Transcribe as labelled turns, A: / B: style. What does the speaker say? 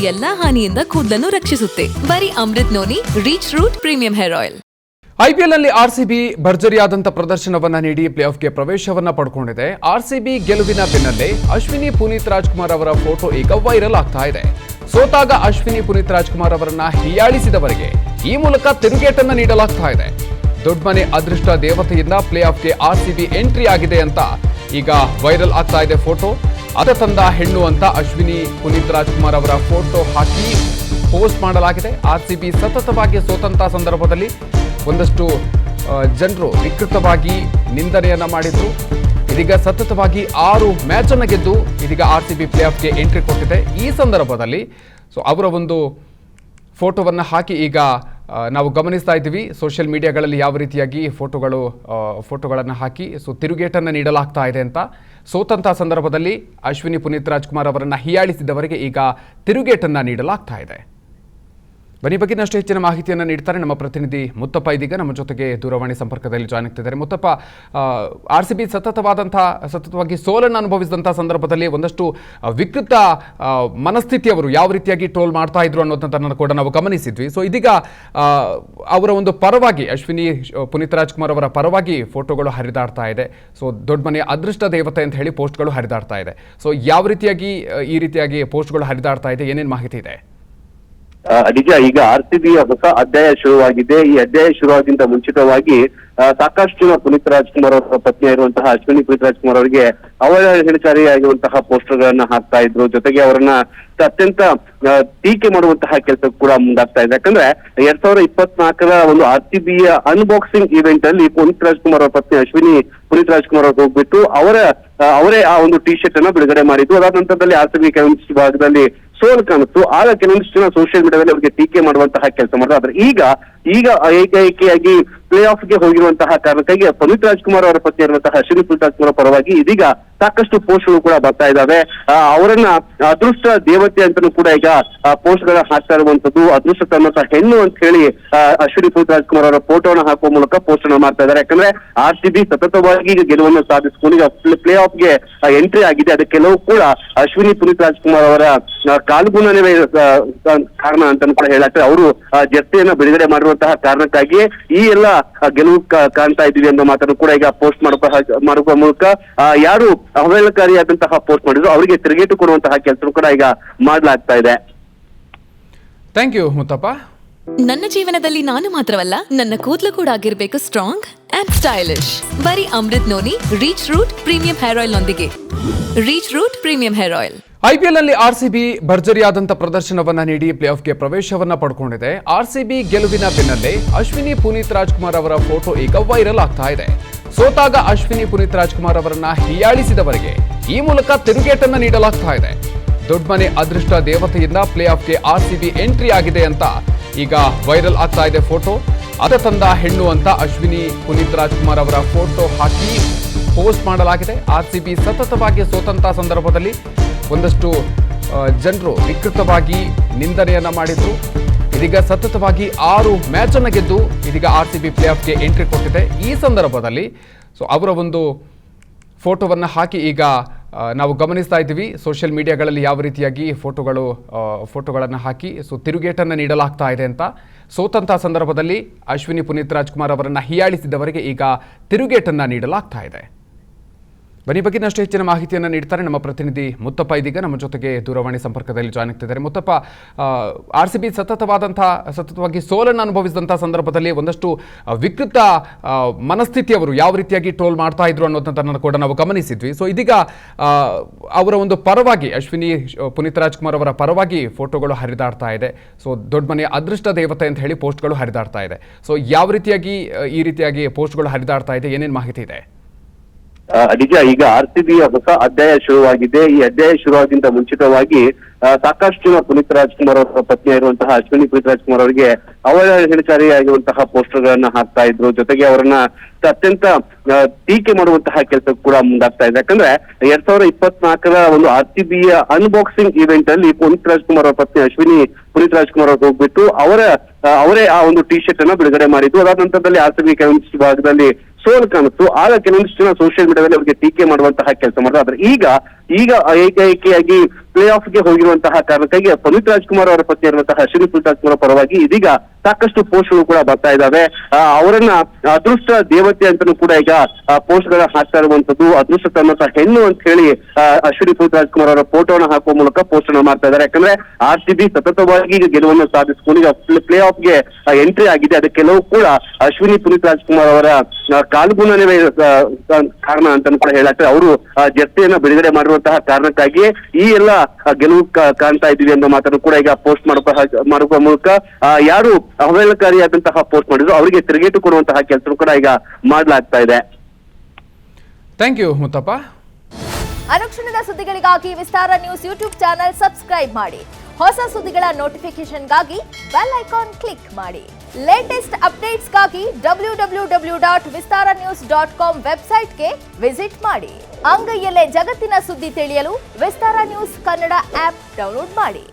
A: ಎಲ್ಲಾ ಹಾನಿಯಿಂದ ಕೂದಲನ್ನು ರಕ್ಷಿಸುತ್ತೆ. ಬರೀ Amrut noni reach root premium hair oil.
B: IPL ನಲ್ಲಿ ಆರ್ಸಿಬಿ ಭರ್ಜರಿಯಾದಂತ ಪ್ರದರ್ಶನವನ್ನ ನೀಡಿ ಪ್ಲೇ ಆಫ್ಗೆ ಪ್ರವೇಶವನ್ನ ಪಡ್ಕೊಂಡಿದೆ. ಆರ್ಸಿಬಿ ಗೆಲುವಿನ ಬೆನ್ನಲ್ಲೇ ಅಶ್ವಿನಿ ಪುನೀತ್ ರಾಜ್ಕುಮಾರ್ ಅವರ ಫೋಟೋ ಈಗ ವೈರಲ್ ಆಗ್ತಾ ಇದೆ. ಸೋತಾಗ ಅಶ್ವಿನಿ ಪುನೀತ್ ರಾಜ್ಕುಮಾರ್ ಅವರನ್ನ ಹೀಯಾಳಿಸಿದವರಿಗೆ ಈ ಮೂಲಕ ತಿರುಗೇಟನ್ನ ನೀಡಲಾಗ್ತಾ ಇದೆ. ದೊಡ್ಡಮನೆ ಅದೃಷ್ಟ ದೇವತೆಯಿಂದ ಪ್ಲೇ ಆಫ್ಗೆ ಆರ್ಸಿಬಿ ಎಂಟ್ರಿ ಆಗಿದೆ ಅಂತ ಈಗ ವೈರಲ್ ಆಗ್ತಾ ಇದೆ ಫೋಟೋ. ಅದ ತಂದ ಹೆಣ್ಣು ಅಂತ ಅಶ್ವಿನಿ ಪುನೀತ್ ರಾಜ್ಕುಮಾರ್ ಅವರ ಫೋಟೋ ಹಾಕಿ ಪೋಸ್ಟ್ ಮಾಡಲಾಗಿದೆ. ಆರ್ಸಿಬಿ ಸತತವಾಗಿ ಸೋತಂತ ಸಂದರ್ಭದಲ್ಲಿ ಒಂದಷ್ಟು ಜನರು ವಿಕೃತವಾಗಿ ನಿಂದನೆಯನ್ನ ಮಾಡಿದ್ರು. ಇದೀಗ ಸತತವಾಗಿ 6 ಮ್ಯಾಚ್ ಅನ್ನು ಗೆದ್ದು ಇದೀಗ ಆರ್ಸಿಬಿ ಪ್ಲೇ ಆಫ್ಗೆ ಎಂಟ್ರಿ ಕೊಟ್ಟಿದೆ. ಈ ಸಂದರ್ಭದಲ್ಲಿ ಅವರ ಒಂದು ಫೋಟೋವನ್ನು ಹಾಕಿ ಈಗ ನಾವು ಗಮನಿಸ್ತಾ ಇದ್ದೀವಿ ಸೋಷಿಯಲ್ ಮೀಡಿಯಾಗಳಲ್ಲಿ ಯಾವ ರೀತಿಯಾಗಿ ಫೋಟೋಗಳನ್ನು ಹಾಕಿ ತಿರುಗೇಟನ್ನು ನೀಡಲಾಗ್ತಾ ಇದೆ ಅಂತ. ಸೋತಂತಹ ಸಂದರ್ಭದಲ್ಲಿ ಅಶ್ವಿನಿ ಪುನೀತ್ ರಾಜ್ಕುಮಾರ್ ಅವರನ್ನು ಹೀಯಾಳಿಸಿದವರಿಗೆ ಈಗ ತಿರುಗೇಟನ್ನು ನೀಡಲಾಗ್ತಾ ಇದೆ. ಬನ್ನಿ ಬಗ್ಗೆ ಇನ್ನಷ್ಟು ಹೆಚ್ಚಿನ ಮಾಹಿತಿಯನ್ನು ನೀಡ್ತಾರೆ ನಮ್ಮ ಪ್ರತಿನಿಧಿ ಮುತ್ತಪ್ಪ. ಇದೀಗ ನಮ್ಮ ಜೊತೆಗೆ ದೂರವಾಣಿ ಸಂಪರ್ಕದಲ್ಲಿ ಜಾಯ್ನ್ ಆಗ್ತಿದ್ದಾರೆ. ಮುತ್ತಪ್ಪ, ಆರ್ಸಿಬಿ ಸತತವಾಗಿ ಸೋಲನ್ನು ಅನುಭವಿಸಿದಂಥ ಸಂದರ್ಭದಲ್ಲಿ ಒಂದಷ್ಟು ವಿಕೃತ ಮನಸ್ಥಿತಿಯವರು ಯಾವ ರೀತಿಯಾಗಿ ಟ್ರೋಲ್ ಮಾಡ್ತಾ ಇದ್ರು ಅನ್ನೋದನ್ನು ಕೂಡ ನಾವು ಗಮನಿಸಿದ್ವಿ. ಸೊ ಇದೀಗ ಅವರ ಒಂದು ಪರವಾಗಿ ಅಶ್ವಿನಿ ಪುನೀತ್ ರಾಜ್ಕುಮಾರ್ ಅವರ ಪರವಾಗಿ ಫೋಟೋಗಳು ಹರಿದಾಡ್ತಾ ಇದೆ. ಸೊ ದೊಡ್ಡ ಮನೆಯ ಅದೃಷ್ಟ ದೇವತೆ ಅಂತ ಹೇಳಿ ಪೋಸ್ಟ್ಗಳು ಹರಿದಾಡ್ತಾ ಇದೆ. ಸೊ ಯಾವ ರೀತಿಯಾಗಿ ಈ ರೀತಿಯಾಗಿ ಪೋಸ್ಟ್ಗಳು ಹರಿದಾಡ್ತಾ ಇದೆ, ಏನೇನು ಮಾಹಿತಿ ಇದೆ?
C: ನಿಜ, ಈಗ ಆರ್ಸಿಬಿಯ ಹೊಸ ಅಧ್ಯಾಯ ಶುರುವಾಗಿದೆ. ಈ ಅಧ್ಯಾಯ ಶುರುವಾಗಿಂತ ಮುಂಚಿತವಾಗಿ ಸಾಕಷ್ಟು ಜನ ಪುನೀತ್ ರಾಜ್ಕುಮಾರ್ ಅವರ ಪತ್ನಿಯಾಗಿರುವಂತಹ ಅಶ್ವಿನಿ ಪುನೀತ್ ರಾಜ್ಕುಮಾರ್ ಅವರಿಗೆ ಅವಹೇಳನಕಾರಿಯಾಗಿರುವಂತಹ ಪೋಸ್ಟರ್ ಗಳನ್ನ ಹಾಕ್ತಾ ಇದ್ರು. ಜೊತೆಗೆ ಅವರನ್ನ ಅತ್ಯಂತ ಟೀಕೆ ಮಾಡುವಂತಹ ಕೆಲಸ ಕೂಡ ಮುಂದಾಗ್ತಾ ಇದೆ. ಯಾಕಂದ್ರೆ 2024ರ ಒಂದು ಆರ್ಸಿಬಿಯ ಅನ್ಬಾಕ್ಸಿಂಗ್ ಇವೆಂಟ್ ಅಲ್ಲಿ ಪುನೀತ್ ರಾಜ್ಕುಮಾರ್ ಅವರ ಪತ್ನಿ ಅಶ್ವಿನಿ ಪುನೀತ್ ರಾಜ್ಕುಮಾರ್ ಅವ್ರು ಹೋಗ್ಬಿಟ್ಟು ಅವರೇ ಆ ಒಂದು ಟಿ ಶರ್ಟ್ ಅನ್ನ ಬಿಡುಗಡೆ ಮಾಡಿದ್ದು. ಅದಾದ ನಂತರದಲ್ಲಿ ಆರ್ಸಿಬಿ ಕೆಲವೊಂದಿಷ್ಟು ಭಾಗದಲ್ಲಿ ಸೋಲು ಕಾಣಿಸ್ತು. ಆಗ ಕೆಲವೊಂದಿಷ್ಟು ಜನ ಸೋಷಿಯಲ್ ಮೀಡಿಯಾದಲ್ಲಿ ಅವರಿಗೆ ಟೀಕೆ ಮಾಡುವಂತಹ ಕೆಲಸ ಮಾಡಿದ್ರು. ಆದ್ರೆ ಈಗ ಏಕೈಕಿಯಾಗಿ ಪ್ಲೇ ಆಫ್ಗೆ ಹೋಗಿರುವಂತಹ ಕಾರಣಕ್ಕಾಗಿ ಪುನೀತ್ ರಾಜ್ಕುಮಾರ್ ಅವರ ಪತ್ನಿ ಇರುವಂತಹ ಅಶ್ವಿನಿ ಪುನೀತ್ ರಾಜ್ಕುಮಾರ್ ಪರವಾಗಿ ಇದೀಗ ಸಾಕಷ್ಟು ಪೋಸ್ಟ್ಗಳು ಕೂಡ ಬರ್ತಾ ಇದ್ದಾವೆ. ಅವರನ್ನ ಅದೃಷ್ಟ ದೇವತೆ ಅಂತಾನೂ ಕೂಡ ಈಗ ಪೋಸ್ಟ್ ಗಳನ್ನ ಹಾಕ್ತಾ ಇರುವಂತದ್ದು. ಅದೃಷ್ಟ ತನ್ನಂತ ಹೆಣ್ಣು ಅಂತ ಹೇಳಿ ಅಶ್ವಿನಿ ಪುನೀತ್ ರಾಜ್ಕುಮಾರ್ ಅವರ ಫೋಟೋನ ಹಾಕುವ ಮೂಲಕ ಪೋಸ್ಟ್ ಅನ್ನ ಮಾಡ್ತಾ ಇದ್ದಾರೆ. ಯಾಕಂದ್ರೆ ಆರ್ಸಿಬಿ ಸತತವಾಗಿ ಈಗ ಗೆಲುವನ್ನು ಸಾಧಿಸಿಕೊಂಡು ಈಗ ಪ್ಲೇ ಆಫ್ಗೆ ಎಂಟ್ರಿ ಆಗಿದೆ. ಅದಕ್ಕೆಲ್ಲವೂ ಕೂಡ ಅಶ್ವಿನಿ ಪುನೀತ್ ರಾಜ್ಕುಮಾರ್ ಅವರ ಕಾಲ್ಗುಣವೇ ಕಾರಣ ಅಂತಾನು ಕೂಡ ಹೇಳಕ್ಕೆ ಅವರು ಜರ್ಸಿಯನ್ನ ಬಿಡುಗಡೆ ಮಾಡಿರುವಂತಹ ಕಾರಣಕ್ಕಾಗಿ ಈ ಎಲ್ಲ ಗೆಲುವು ಕಾಣ್ತಾ ಇದೀವಿ ಅನ್ನೋ ಮಾತನ್ನು ಕೂಡ ಈಗ ಪೋಸ್ಟ್ ಮಾಡುವ ಮೂಲಕ ಯಾರು ಅವಹೇಳನಕಾರಿಯಾದಂತಹ ಪೋಸ್ಟ್ ಮಾಡಿದ್ರು ಅವರಿಗೆ ತಿರುಗೇಟು ಕೊಡುವಂತಹ ಕೆಲಸ ಕೂಡ ಈಗ ಮಾಡಲಾಗ್ತಾ ಇದೆ.
B: Thank you Muttappa.
A: ನನ್ನ ಜೀವನದಲ್ಲಿ ನಾನು ಮಾತ್ರವಲ್ಲ, ನನ್ನ ಕೂದಲು ಕೂಡ ಆಗಿರ್ಬೇಕು ಸ್ಟ್ರಾಂಗ್ ಅಂಡ್ ಸ್ಟೈಲಿಶ್. ಬರೀ Amrut noni reach root premium hair oil ನೊಂದಿಗೆ. Reach root premium hair oil.
B: IPL ನಲ್ಲಿ ಆರ್ಸಿಬಿ ಭರ್ಜರಿಯಾದಂತ ಪ್ರದರ್ಶನವನ್ನ ನೀಡಿ ಪ್ಲೇ ಆಫ್ಗೆ ಪ್ರವೇಶವನ್ನ ಪಡ್ಕೊಂಡಿದೆ. ಆರ್ಸಿಬಿ ಗೆಲುವಿನ ಬೆನ್ನಲ್ಲೇ ಅಶ್ವಿನಿ ಪುನೀತ್ ರಾಜ್ಕುಮಾರ್ ಅವರ ಫೋಟೋ ಈಗ ವೈರಲ್ ಆಗ್ತಾ ಇದೆ. ಸೋತಾಗ ಅಶ್ವಿನಿ ಪುನೀತ್ ರಾಜ್ಕುಮಾರ್ ಅವರನ್ನ ಹೀಯಾಳಿಸಿದವರಿಗೆ ಈ ಮೂಲಕ ತಿರುಗೇಟನ್ನ ನೀಡಲಾಗ್ತಾ ಇದೆ. ದೊಡ್ಡಮನೆ ಅದೃಷ್ಟ ದೇವತೆಯಿಂದ ಪ್ಲೇ ಆಫ್ಗೆ ಆರ್ಸಿಬಿ ಎಂಟ್ರಿ ಆಗಿದೆ ಅಂತ ಈಗ ವೈರಲ್ ಆಗ್ತಾ ಇದೆ ಫೋಟೋ. ಅದ ತಂದ ಹೆಣ್ಣು ಅಂತ ಅಶ್ವಿನಿ ಪುನೀತ್ ರಾಜ್ಕುಮಾರ್ ಅವರ ಫೋಟೋ ಹಾಕಿ ಪೋಸ್ಟ್ ಮಾಡಲಾಗಿದೆ. ಆರ್ಸಿಬಿ ಸತತವಾಗಿ ಸೋತಂತ ಸಂದರ್ಭದಲ್ಲಿ ಒಂದಷ್ಟು ಜನರು ವಿಕೃತವಾಗಿ ನಿಂದನೆಯನ್ನ ಮಾಡಿದ್ರು. ಇದೀಗ ಸತತವಾಗಿ 6 ಮ್ಯಾಚ್ ಅನ್ನು ಗೆದ್ದು ಇದೀಗ ಆರ್ಸಿಬಿ ಪ್ಲೇ ಆಫ್ಗೆ ಎಂಟ್ರಿ ಕೊಟ್ಟಿದೆ. ಈ ಸಂದರ್ಭದಲ್ಲಿ ಅವರ ಒಂದು ಫೋಟೋವನ್ನು ಹಾಕಿ ಈಗ ನಾವು ಗಮನಿಸ್ತಾ ಇದ್ದೀವಿ ಸೋಷಿಯಲ್ ಮೀಡಿಯಾಗಳಲ್ಲಿ ಯಾವ ರೀತಿಯಾಗಿ ಫೋಟೋಗಳನ್ನು ಹಾಕಿ ತಿರುಗೇಟನ್ನು ನೀಡಲಾಗ್ತಾ ಇದೆ ಅಂತ. ಸೋತಂತಹ ಸಂದರ್ಭದಲ್ಲಿ ಅಶ್ವಿನಿ ಪುನೀತ್ ರಾಜ್ಕುಮಾರ್ ಅವರನ್ನು ಹೀಯಾಳಿಸಿದವರಿಗೆ ಈಗ ತಿರುಗೇಟನ್ನು ನೀಡಲಾಗ್ತಾ ಇದೆ. ಬನ್ನಿ ಬಗ್ಗೆ ಇನ್ನಷ್ಟು ಹೆಚ್ಚಿನ ಮಾಹಿತಿಯನ್ನು ನೀಡ್ತಾರೆ ನಮ್ಮ ಪ್ರತಿನಿಧಿ ಮುತ್ತಪ್ಪ. ಇದೀಗ ನಮ್ಮ ಜೊತೆಗೆ ದೂರವಾಣಿ ಸಂಪರ್ಕದಲ್ಲಿ ಜಾಯ್ನ್ ಆಗ್ತಿದ್ದಾರೆ. ಮುತ್ತಪ್ಪ, ಆರ್ಸಿಬಿ ಸತತವಾಗಿ ಸೋಲನ್ನು ಅನುಭವಿಸಿದಂಥ ಸಂದರ್ಭದಲ್ಲಿ ಒಂದಷ್ಟು ವಿಕೃತ ಮನಸ್ಥಿತಿಯವರು ಯಾವ ರೀತಿಯಾಗಿ ಟ್ರೋಲ್ ಮಾಡ್ತಾ ಇದ್ರು ಅನ್ನೋದನ್ನು ಕೂಡ ನಾವು ಗಮನಿಸಿದ್ವಿ. ಸೊ ಇದೀಗ ಅವರ ಒಂದು ಪರವಾಗಿ ಅಶ್ವಿನಿ ಪುನೀತ್ ರಾಜ್ಕುಮಾರ್ ಅವರ ಪರವಾಗಿ ಫೋಟೋಗಳು ಹರಿದಾಡ್ತಾ ಇದೆ. ಸೊ ದೊಡ್ಡ ಮನೆಯ ಅದೃಷ್ಟ ದೇವತೆ ಅಂತ ಹೇಳಿ ಪೋಸ್ಟ್ಗಳು ಹರಿದಾಡ್ತಾ ಇದೆ. ಸೊ ಯಾವ ರೀತಿಯಾಗಿ ಈ ರೀತಿಯಾಗಿ ಪೋಸ್ಟ್ಗಳು ಹರಿದಾಡ್ತಾ ಇದೆ, ಏನೇನು ಮಾಹಿತಿ ಇದೆ?
C: ನಿಜ, ಈಗ ಆರ್ಸಿಬಿಯ ಹೊಸ ಅಧ್ಯಾಯ ಶುರುವಾಗಿದೆ. ಈ ಅಧ್ಯಾಯ ಶುರುವಾಗಿಂತ ಮುಂಚಿತವಾಗಿ ಸಾಕಷ್ಟು ಜನ ಪುನೀತ್ ರಾಜ್ಕುಮಾರ್ ಅವರ ಪತ್ನಿಯಾಗಿರುವಂತಹ ಅಶ್ವಿನಿ ಪುನೀತ್ ರಾಜ್ಕುಮಾರ್ ಅವರಿಗೆ ಅವಹೇಳನಕಾರಿಯಾಗಿರುವಂತಹ ಪೋಸ್ಟರ್ ಗಳನ್ನ ಹಾಕ್ತಾ ಇದ್ರು. ಜೊತೆಗೆ ಅವರನ್ನ ಅತ್ಯಂತ ಟೀಕೆ ಮಾಡುವಂತಹ ಕೆಲಸ ಕೂಡ ಮುಂದಾಗ್ತಾ ಇದೆ. ಯಾಕಂದ್ರೆ 2024ರ ಒಂದು ಆರ್ಸಿಬಿಯ ಅನ್ಬಾಕ್ಸಿಂಗ್ ಇವೆಂಟ್ ಅಲ್ಲಿ ಪುನೀತ್ ರಾಜ್ಕುಮಾರ್ ಅವರ ಪತ್ನಿ ಅಶ್ವಿನಿ ಪುನೀತ್ ರಾಜ್ಕುಮಾರ್ ಅವ್ರು ಹೋಗ್ಬಿಟ್ಟು ಅವರೇ ಆ ಒಂದು ಟಿ ಶರ್ಟ್ ಅನ್ನ ಬಿಡುಗಡೆ ಮಾಡಿದ್ದು. ಅದಾದ ನಂತರದಲ್ಲಿ ಆರ್ಸಿಬಿ ಕೆಲವೊಂದಿಷ್ಟು ಭಾಗದಲ್ಲಿ ಸೋಲು ಕಾಣಿಸ್ತು. ಆಗ ಕೆಲವೊಂದಿಷ್ಟು ಜನ ಸೋಷಿಯಲ್ ಮೀಡಿಯಾದಲ್ಲಿ ಅವರಿಗೆ ಟೀಕೆ ಮಾಡುವಂತಹ ಕೆಲಸ ಮಾಡಿದ್ರು. ಆದ್ರೆ ಈಗ ಏಕೈಕಿಯಾಗಿ ಪ್ಲೇ ಆಫ್ ಗೆ ಹೋಗಿರುವಂತಹ ಕಾರಣಕ್ಕಾಗಿ ಪುನೀತ್ ರಾಜ್ಕುಮಾರ್ ಅವರ ಪತ್ನಿ ಇರುವಂತಹ ಅಶ್ವಿನಿ ಪುನೀತ್ ರಾಜ್ಕುಮಾರ್ ಪರವಾಗಿ ಇದೀಗ ಸಾಕಷ್ಟು ಪೋಸ್ಟ್ಗಳು ಕೂಡ ಬರ್ತಾ ಇದ್ದಾವೆ. ಅವರನ್ನ ಅದೃಷ್ಟ ದೇವತೆ ಅಂತಾನೂ ಕೂಡ ಈಗ ಪೋಸ್ಟ್ ಗಳ ಹಾಕ್ತಾ ಇರುವಂತದ್ದು. ಅದೃಷ್ಟ ತನ್ನಂತ ಹೆಣ್ಣು ಅಂತ ಹೇಳಿ ಅಶ್ವಿನಿ ಪುನೀತ್ ರಾಜ್ಕುಮಾರ್ ಅವರ ಫೋಟೋನ ಹಾಕುವ ಮೂಲಕ ಪೋಸ್ಟ್ ಅನ್ನು ಮಾಡ್ತಾ ಇದ್ದಾರೆ. ಯಾಕಂದ್ರೆ RCB ಸತತವಾಗಿ ಈಗ ಗೆಲುವನ್ನು ಸಾಧಿಸಿಕೊಂಡು ಈಗ ಪ್ಲೇ ಆಫ್ ಗೆ ಎಂಟ್ರಿ ಆಗಿದೆ. ಅದಕ್ಕೆಲ್ಲವೂ ಕೂಡ ಅಶ್ವಿನಿ ಪುನೀತ್ ರಾಜ್ಕುಮಾರ್ ಅವರ ಕಾಲ್ಗುಣವೇ ಕಾರಣ ಅಂತಾನು ಕೂಡ ಹೇಳಾಗ್ತದೆ. ಅವರು ಜರ್ಸಿಯನ್ನ ಬಿಡುಗಡೆ ಮಾಡಿರುವಂತಹ ಕಾರಣಕ್ಕಾಗಿ ಈ ಎಲ್ಲ ಗೆಲುವು ಕಾಣ್ತಾ ಇದೀವಿ ಅನ್ನೋ ಮಾತನ್ನು ಕೂಡ ಈಗ ಪೋಸ್ಟ್ ಮಾಡುವ ಮೂಲಕ ಯಾರು ಅವಹೇಳನಕಾರಿಯಾದಂತಹ ಪೋಸ್ಟ್ ಮಾಡಿದ್ರು ಅವರಿಗೆ ತಿರುಗೇಟು ಕೊಡುವಂತಹ ಕೆಲಸ ಕೂಡ ಈಗ ಮಾಡಲಾಗ್ತಾ ಇದೆ.
B: Thank you Muttappa.
D: ಅನುಕ್ಷಣದ ಸುದ್ದಿಗಳಿಗಾಗಿ Vistara news YouTube channel subscribe ಮಾಡಿ. ಹೊಸ ಸುದ್ದಿಗಳ ನೋಟಿಫಿಕೇಶನ್ಗಾಗಿ ಬೆಲ್ ಐಕಾನ್ ಕ್ಲಿಕ್ ಮಾಡಿ. ಲೇಟೆಸ್ಟ್ ಅಪ್ಡೇಟ್ಸ್ಗಾಗಿ www.vistaranews.com ವೆಬ್ಸೈಟ್ಗೆ ವಿಸಿಟ್ ಮಾಡಿ. ಅಂಗೈಯಲ್ಲೇ ಜಗತ್ತಿನ ಸುದ್ದಿ ತಿಳಿಯಲು Vistara news Kannada app download ಮಾಡಿ.